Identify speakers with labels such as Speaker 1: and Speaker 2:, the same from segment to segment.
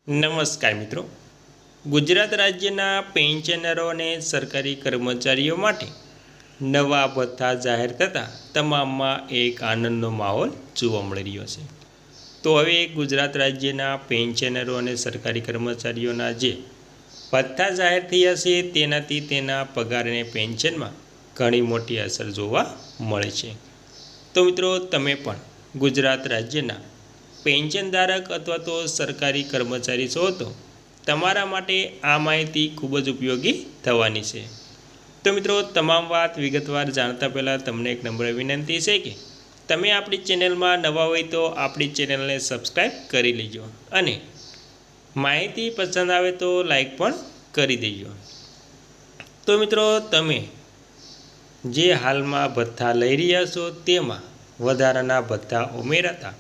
Speaker 1: નમસ્કાર મિત્રો, ગુજરાત રાજ્યના પેન્શનરો અને સરકારી કર્મચારીઓ માટે નવા ભથ્થા જાહેર થતાં તમામમાં એક આનંદનો માહોલ જોવા મળી રહ્યો છે. તો હવે ગુજરાત રાજ્યના પેન્શનરો અને સરકારી કર્મચારીઓના જે ભથ્થા જાહેર થયા છે તેનાથી તેના પગાર અને પેન્શનમાં ઘણી મોટી અસર જોવા મળે છે. તો મિત્રો, તમે પણ ગુજરાત રાજ્યના પેન્શનધારક અથવા તો સરકારી કર્મચારી છો તો તમારા માટે આ માહિતી ખૂબ જ ઉપયોગી થવાની છે. તો મિત્રો, તમામ વાત વિગતવાર જાણતા પહેલાં તમને એક નમ્ર વિનંતી છે કે તમે આપણી ચેનલમાં નવા હોય તો આપણી ચેનલને સબસ્ક્રાઈબ કરી લેજો અને માહિતી પસંદ આવે તો લાઈક પણ કરી દેજો. તો મિત્રો, તમે જે હાલમાં ભથ્થા લઈ રહ્યા છો તેમાં વધારાના ભથ્થા ઉમેરાતા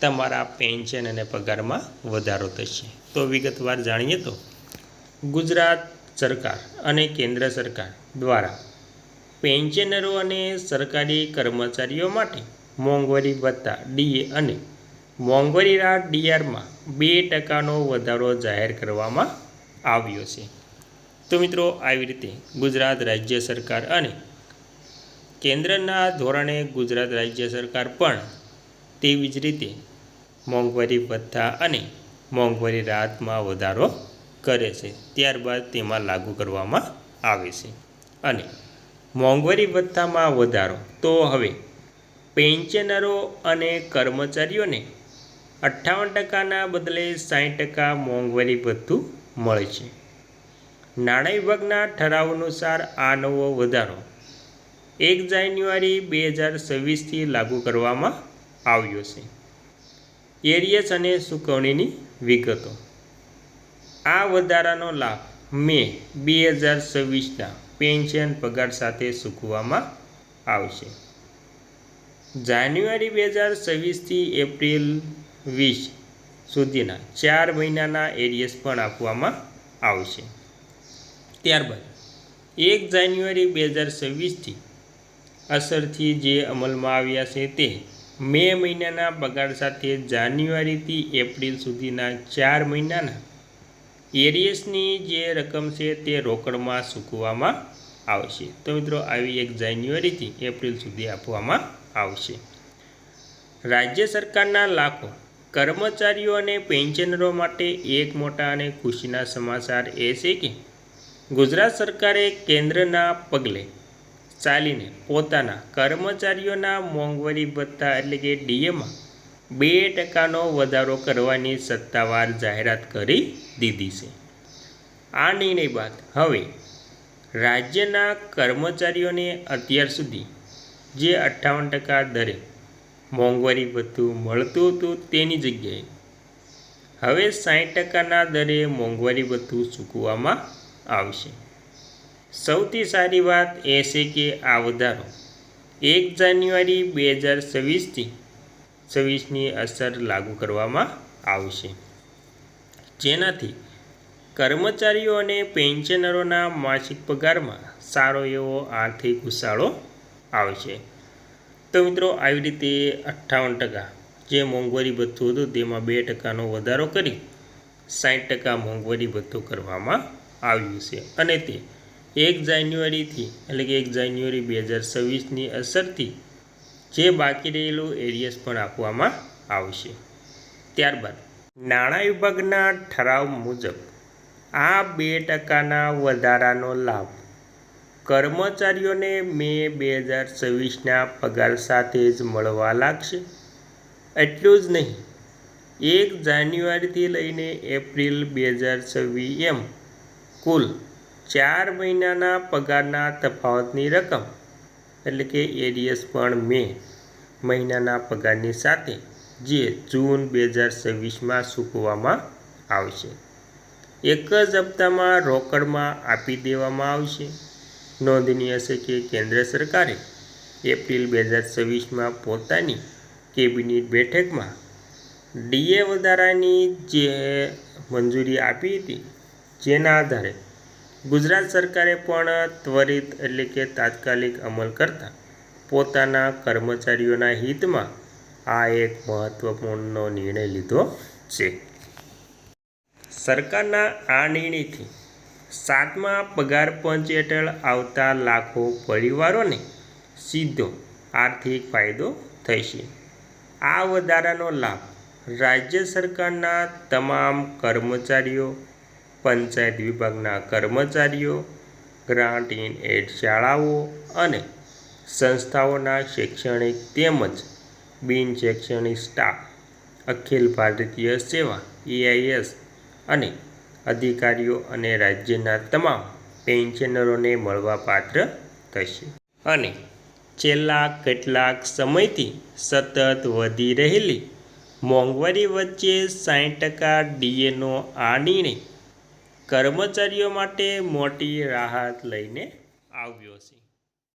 Speaker 1: તમારા પેન્શન અને પગારમાં વધારો થશે. તો વિગતવાર જાણીએ તો ગુજરાત સરકાર અને કેન્દ્ર સરકાર દ્વારા પેન્શનરો અને સરકારી કર્મચારીઓ માટે મોંઘવારી ભથ્થા ડીએ અને મોંઘવારી રાહત ડીઆરમાં 2% વધારો જાહેર કરવામાં આવ્યો છે. તો મિત્રો, આવી રીતે ગુજરાત રાજ્ય સરકાર અને કેન્દ્રના ધોરણે ગુજરાત રાજ્ય સરકાર પણ તેવી જ રીતે મોંઘવારી ભથ્થા અને મોંઘવારી રાહતમાં વધારો કરે છે, ત્યારબાદ તેમાં લાગુ કરવામાં આવે છે. અને મોંઘવારી ભથ્થામાં વધારો તો હવે પેન્શનરો અને કર્મચારીઓને 58%ના બદલે 60% મોંઘવારી ભથ્થું મળે છે. નાણાં વિભાગના ઠરાવ અનુસાર આ નવો વધારો 1 જાન્યુઆરી 2026થી લાગુ કરવામાં આવ્યો છે. એરિયસ અને ચૂકવણીની વિગતો. આ વધારાનો લાભ મે 2026ના પેન્શન પગાર સાથે ચૂકવવામાં આવશે. જાન્યુઆરી 2026થી એપ્રિલ 20 સુધીના 4 મહિનાના એરિયસ પણ આપવામાં આવશે. ત્યારબાદ 1 જાન્યુઆરી 2026થી અસરથી જે અમલમાં આવ્યા છે તે મે મહિનાના પગાર સાથે જાન્યુઆરીથી એપ્રિલ સુધીના 4 મહિનાના એરિયસની જે રકમ છે તે રોકડમાં ચૂકવવામાં આવશે. તો મિત્રો, આવી 1 જાન્યુઆરીથી એપ્રિલ સુધી આપવામાં આવશે. રાજ્ય સરકારના લાખો કર્મચારીઓ અને પેન્શનરો માટે એક મોટા અને ખુશીના સમાચાર એ છે કે ગુજરાત સરકારે કેન્દ્રના પગલે ચાલીને પોતાના કર્મચારીઓના મોંઘવારી ભથ્થા એટલે કે ડીએમાં 2%નો વધારો કરવાની સત્તાવાર જાહેરાત કરી દીધી છે. આ નિર્ણય બાદ હવે રાજ્યના કર્મચારીઓને અત્યાર સુધી જે 58% દરે મોંઘવારી ભથ્થું મળતું હતું તેની જગ્યાએ હવે 60%ના દરે મોંઘવારી ભથ્થું ચૂકવવામાં આવશે. સૌથી સારી વાત એ છે કે આ વધારો 1 જાન્યુઆરી 2026ની અસર લાગુ કરવામાં આવશે, જેનાથી કર્મચારીઓ અને પેન્શનરોના માસિક પગારમાં સારો એવો આર્થિક ઉછાળો આવશે. તો મિત્રો, આવી રીતે 58% જે મોંઘવારી ભથ્થું હતું તેમાં 2%નો વધારો કરી 60% મોંઘવારી ભથ્થું કરવામાં આવ્યું છે અને તે 1 જાન્યુઆરીથી એટલે કે 1 જાન્યુઆરી 2026ની અસરથી જે બાકી રહેલું એરિયસ પણ આપવામાં આવશે. ત્યારબાદ નાણાં વિભાગના ઠરાવ મુજબ આ 2%ના વધારાનો લાભ કર્મચારીઓને મે 2026ના પગાર સાથે જ મળવા લાગશે. એટલું જ નહીં, 1 જાન્યુઆરીથી લઈને એપ્રિલ 2026 એમ કુલ 4 મહિનાના પગારના તફાવતની રકમ એટલે કે એરિયસ પણ મે મહિનાના પગારની સાથે જે જૂન 2026માં ચૂકવવામાં આવશે. એક જ હપ્તામાં રોકડમાં આપી દેવામાં આવશે. નોંધનીય છે કે કેન્દ્ર સરકારે એપ્રિલ 2026માં પોતાની કેબિનેટ બેઠકમાં ડીએ વધારાની જે મંજૂરી આપી હતી, જેના આધારે ગુજરાત સરકારે પણ ત્વરિત એટલે કે તાત્કાલિક અમલ કરતા પોતાના કર્મચારીઓના હિતમાં આ એક મહત્વપૂર્ણ નિર્ણય લીધો છે. સરકારના આ નિર્ણયથી 7મા પગાર પંચ હેઠળ આવતા લાખો પરિવારોને સીધો આર્થિક ફાયદો થશે. આ વધારાનો લાભ રાજ્ય સરકારના તમામ કર્મચારીઓ, પંચાયત વિભાગના કર્મચારીઓ, ગ્રાન્ટ ઇન એડ શાળાઓ અને સંસ્થાઓના શૈક્ષણિક તેમજ બિન શૈક્ષણિક સ્ટાફ, અખિલ ભારતીય સેવા EIS અને અધિકારીઓ અને રાજ્યના તમામ પેન્શનરોને મળવાપાત્ર થશે. અને છેલ્લા કેટલાક સમયથી સતત વધી રહેલી મોંઘવારી વચ્ચે 60% DAનો આ નિર્ણય કર્મચારીઓ માટે મોટી રાહત લઈને આવ્યો છે.